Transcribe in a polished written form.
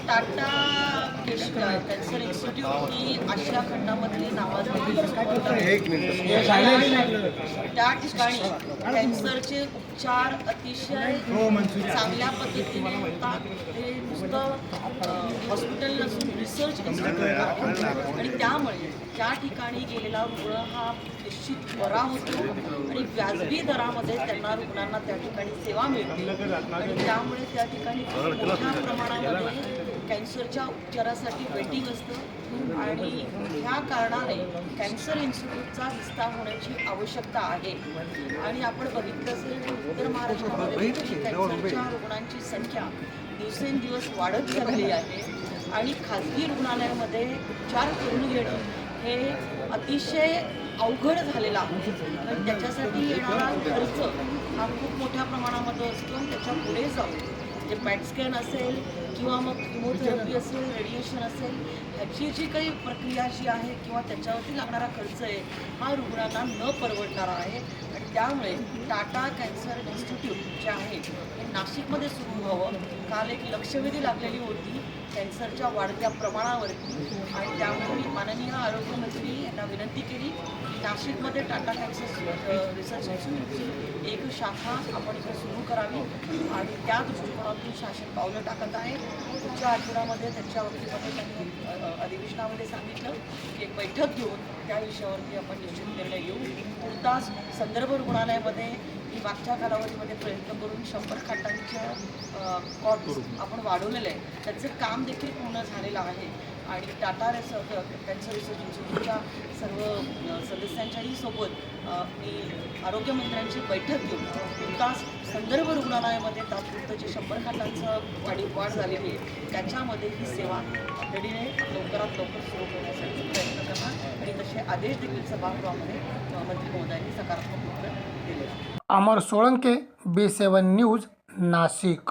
Tata cancer institute ही आशिया खंडामधली नावाजलेली त्या ठिकाणी कॅन्सरचे उपचार अतिशय चांगल्या पद्धतीने होतात. हे नुसतं हॉस्पिटल नसून रिसर्च इन्स्टिट्यूट आहे आणि त्यामुळे त्या ठिकाणी गेलेला रुग्ण हा निश्चित बरा होतो आणि व्याजबी दरामध्ये त्यांना रुग्णांना त्या ठिकाणी सेवा मिळते आणि त्यामुळे त्या ठिकाणी मोठ्या प्रमाणामध्ये कॅन्सरच्या उपचारासाठी वेटिंग असतं आणि ह्या कारणाने कॅन्सर इन्स्टिट्यूटचा विस्तार होण्याची आवश्यकता आहे. आणि आपण बघितलं असेल की उत्तर महाराष्ट्रामध्ये कॅन्सरच्या रुग्णांची संख्या दिवसेंदिवस वाढत चालली आहे आणि खाजगी रुग्णालयामध्ये उपचार करून घेणं हे अतिशय अवघड झालेलं आहे. आणि त्याच्यासाठी येणारा खर्च हा खूप मोठ्या प्रमाणामध्ये असतो आणि त्याच्या पुढे जाऊन जे पॅट स्कॅन असेल किंवा मग किमोथेरपी असेल, रेडिएशन असेल, ह्याची जी काही प्रक्रिया जी आहे किंवा त्याच्यावरती लागणारा खर्च आहे हा रुग्णांना न परवडणारा आहे. आणि त्यामुळे टाटा कॅन्सर इन्स्टिट्यूट जे आहे हे नाशिकमध्ये सुरू व्हावं. काल एक लक्षवेधी लागलेली होती कॅन्सरच्या वाढत्या प्रमाणावरती आणि त्यामुळे मी माननीय आरोग्यमंत्री यांना विनंती केली की नाशिकमध्ये टाटा कॅन्सर रिसर्च इन्स्टिट्यूटची एक शाखा आपण इथे सुरू करावी आणि त्या दृष्टिकोनातून शासन पावलं टाकत आहे. पुढच्या आठवड्यामध्ये त्यांच्या वतीमध्ये त्यांनी अधिवेशनामध्ये सांगितलं की एक बैठक घेऊन त्या विषयावरती आपण निश्चित निर्णय घेऊ. तुर्तास संदर्भ रुग्णालयामध्ये ही मागच्या कालावधीमध्ये प्रयत्न करून 100 खाटांच्या कॉट्स आपण वाढवलेलं आहे. त्याचं काम देखील पूर्ण झालेलं आहे आणि टाटा कॅन्सर रिसर्च इन्स्टिट्यूटच्या सर्व सदस्यांच्याही सोबत मी आरोग्यमंत्र्यांची बैठक घेऊन तुर्तास संदर्भ रुग्णालयामध्ये तात्पुरतं जे 100 खाटांचं वाढ झालेली आहे त्याच्यामध्ये ही सेवा तातडीने लवकरात लवकर सुरू करण्यासाठी प्रयत्न करणार आणि तसे आदेश देखील सभागृहामध्ये मंत्री महोदयांनी सकारात्मक उत्तर दिले. अमर सोळंके, B7 न्यूज, नाशिक.